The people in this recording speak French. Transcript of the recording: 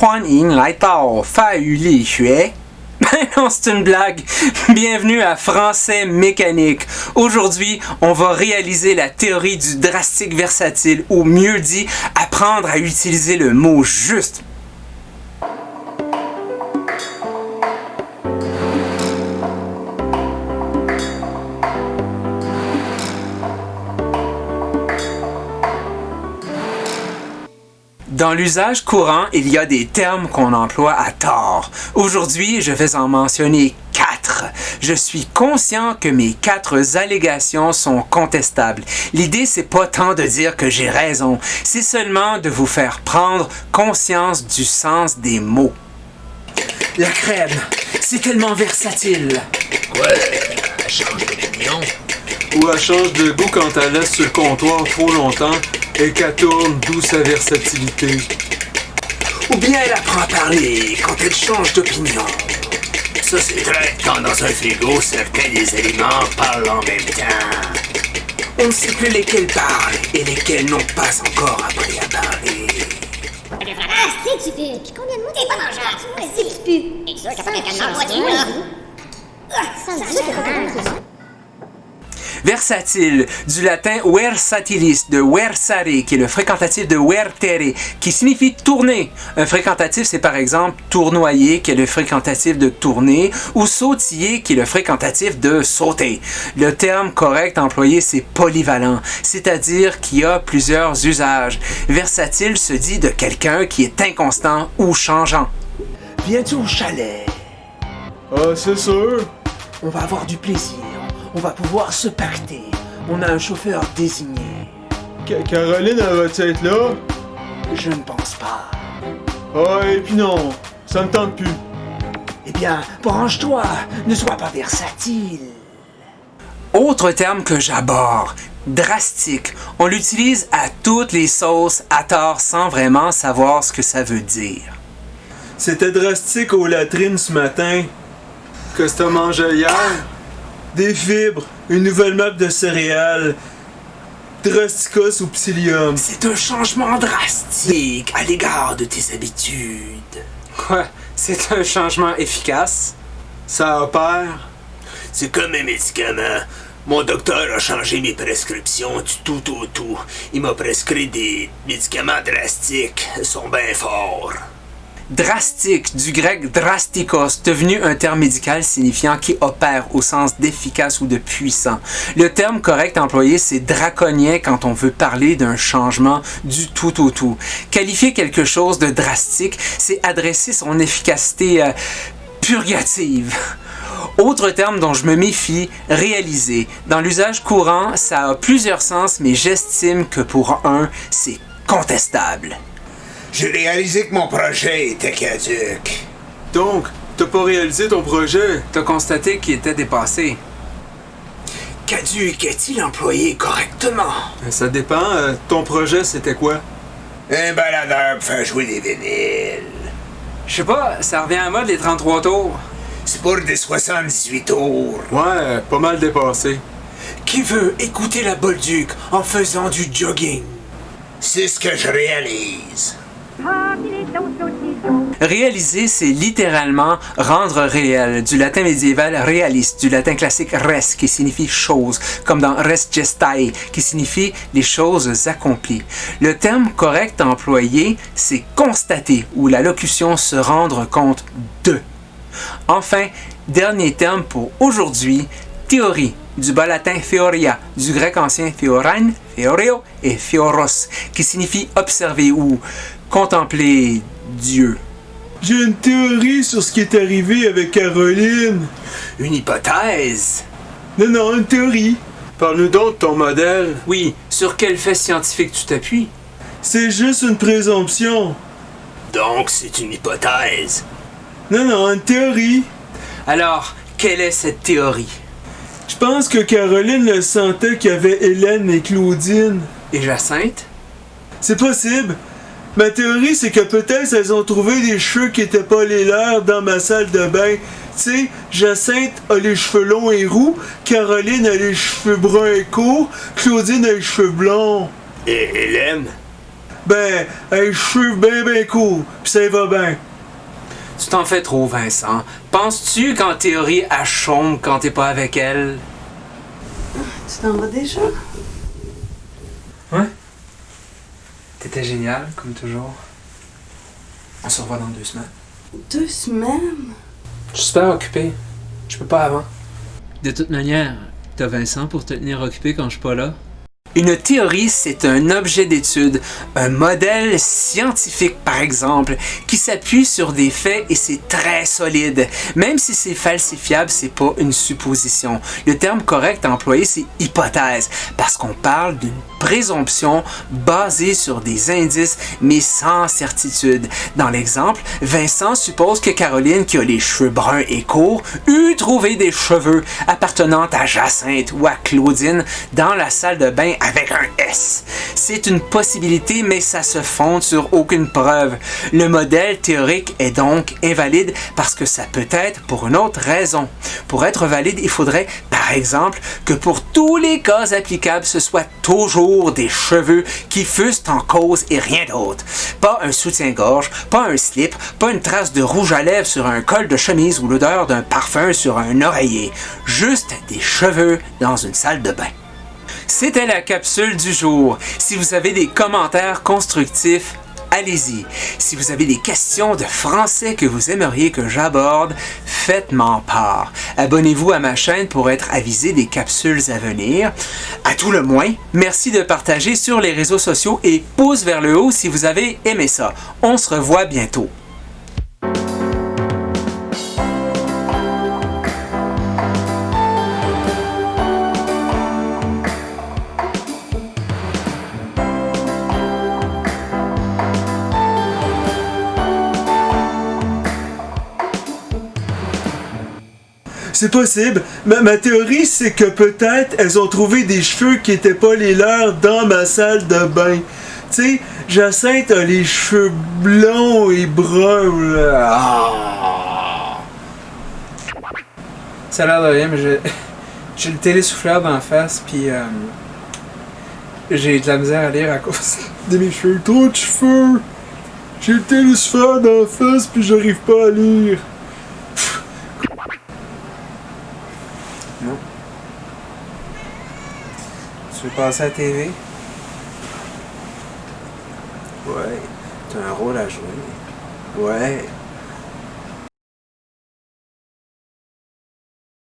欢迎来到法语力学。Ben non, c'est une blague. Bienvenue à Français mécanique. Aujourd'hui, on va réaliser la théorie du drastique versatile, ou mieux dit, apprendre à utiliser le mot juste. Dans l'usage courant, il y a des termes qu'on emploie à tort. Aujourd'hui, je vais en mentionner 4. Je suis conscient que mes 4 allégations sont contestables. L'idée, c'est pas tant de dire que j'ai raison, c'est seulement de vous faire prendre conscience du sens des mots. La crème, c'est tellement versatile. Ouais, elle change d'opinion. Ou elle change de goût quand elle laisse sur le comptoir trop longtemps et qu'elle tourne, d'où sa versatilité. Ou bien elle apprend à parler quand elle change d'opinion. Ça, c'est vrai, quand dans un frigo, certains des aliments parlent en même temps. On ne sait plus lesquels parlent et lesquels n'ont pas encore appris à parler. Ah, c'est que tu pues! Puis combien de mots t'es pas mangeable? Ouais, c'est que tu pues! C'est sûr qu'il y a pas quelqu'un de moi, là! Ça me dit que c'est pas. Versatile, du latin versatilis, de versare, qui est le fréquentatif de vertere, qui signifie tourner. Un fréquentatif, c'est par exemple tournoyer, qui est le fréquentatif de tourner, ou sautiller, qui est le fréquentatif de sauter. Le terme correct employé, c'est polyvalent, c'est-à-dire qu'il y a plusieurs usages. Versatile se dit de quelqu'un qui est inconstant ou changeant. Viens-tu au chalet? Ah, c'est sûr. On va avoir du plaisir. On va pouvoir se pacter. On a un chauffeur désigné. Caroline, elle va-tu être là? Je ne pense pas. Ah, et puis non, ça me tente plus. Eh bien, branche-toi, ne sois pas versatile. Autre terme que j'aborde, drastique. On l'utilise à toutes les sauces, à tort, sans vraiment savoir ce que ça veut dire. C'était drastique aux latrines ce matin. Qu'est-ce que t'as mangé hier? Des fibres, une nouvelle map de céréales, Drasticos ou Psyllium. C'est un changement drastique à l'égard de tes habitudes. Quoi? C'est un changement efficace? Ça opère? C'est comme un médicament. Mon docteur a changé mes prescriptions du tout au tout. Il m'a prescrit des médicaments drastiques. Ils sont bien forts. Drastique, du grec drastikos, devenu un terme médical signifiant qui opère au sens d'efficace ou de puissant. Le terme correct employé, c'est draconien quand on veut parler d'un changement du tout au tout. Qualifier quelque chose de drastique, c'est adresser son efficacité purgative. Autre terme dont je me méfie, réaliser. Dans l'usage courant, ça a plusieurs sens, mais j'estime que pour un, c'est contestable. J'ai réalisé que mon projet était caduc. Donc, t'as pas réalisé ton projet? T'as constaté qu'il était dépassé. Caduc est-il employé correctement? Ça dépend. Ton projet, c'était quoi? Un baladeur pour faire jouer des vinyles. Je sais pas, ça revient à mode les 33 tours. C'est pour des 78 tours. Ouais, pas mal dépassé. Qui veut écouter la Bolduc en faisant du jogging? C'est ce que je réalise. Réaliser, c'est littéralement rendre réel, du latin médiéval realis, du latin classique res, qui signifie chose, comme dans res gestae, qui signifie les choses accomplies. Le terme correct employé, c'est constater, ou la locution se rendre compte de. Enfin, dernier terme pour aujourd'hui, théorie, du bas latin theoria, du grec ancien theorein, theoreo et theoros, qui signifie observer ou contempler Dieu. J'ai une théorie sur ce qui est arrivé avec Caroline. Une hypothèse? Non, une théorie. Parle-nous donc de ton modèle. Oui, sur quel fait scientifique tu t'appuies? C'est juste une présomption. Donc, c'est une hypothèse. Non, une théorie. Alors, quelle est cette théorie? Je pense que Caroline le sentait qu'il y avait Hélène et Claudine. Et Jacinthe? C'est possible. Ma théorie, c'est que peut-être elles ont trouvé des cheveux qui étaient pas les leurs dans ma salle de bain. Tu sais, Jacinthe a les cheveux longs et roux, Caroline a les cheveux bruns et courts, Claudine a les cheveux blonds. Et Hélène? Ben, hey, je suis ben cool, pis ça y va bien. Tu t'en fais trop, Vincent. Penses-tu qu'en théorie, elle chôme quand t'es pas avec elle? Tu t'en vas déjà? Ouais. T'étais génial, comme toujours. On se revoit dans 2 semaines. 2 semaines? Je suis super occupé. Je peux pas avant. De toute manière, t'as Vincent pour te tenir occupé quand je suis pas là. Une théorie, c'est un objet d'étude, un modèle scientifique par exemple, qui s'appuie sur des faits et c'est très solide. Même si c'est falsifiable, c'est pas une supposition. Le terme correct à employer, c'est hypothèse, parce qu'on parle d'une présomption basée sur des indices, mais sans certitude. Dans l'exemple, Vincent suppose que Caroline, qui a les cheveux bruns et courts, eût trouvé des cheveux appartenant à Jacinthe ou à Claudine dans la salle de bain avec un S. C'est une possibilité, mais ça se fonde sur aucune preuve. Le modèle théorique est donc invalide parce que ça peut être pour une autre raison. Pour être valide, il faudrait, par exemple, que pour tous les cas applicables, ce soit toujours des cheveux qui fussent en cause et rien d'autre. Pas un soutien-gorge, pas un slip, pas une trace de rouge à lèvres sur un col de chemise ou l'odeur d'un parfum sur un oreiller. Juste des cheveux dans une salle de bain. C'était la capsule du jour. Si vous avez des commentaires constructifs, allez-y. Si vous avez des questions de français que vous aimeriez que j'aborde, faites-m'en part. Abonnez-vous à ma chaîne pour être avisé des capsules à venir. À tout le moins, merci de partager sur les réseaux sociaux et pouce vers le haut si vous avez aimé ça. On se revoit bientôt. C'est possible. Ma théorie, c'est que peut-être elles ont trouvé des cheveux qui étaient pas les leurs dans ma salle de bain. Tu sais, Jacinthe a les cheveux blonds et bruns. Là. Ah. Ça a l'air de rien, mais j'ai le télésouffleur d'en face, puis j'ai de la misère à lire à cause De mes cheveux, trop de cheveux. J'ai le télésouffleur d'en face, puis j'arrive pas à lire. Non. Tu veux passer à la TV? Ouais. T'as un rôle à jouer. Ouais.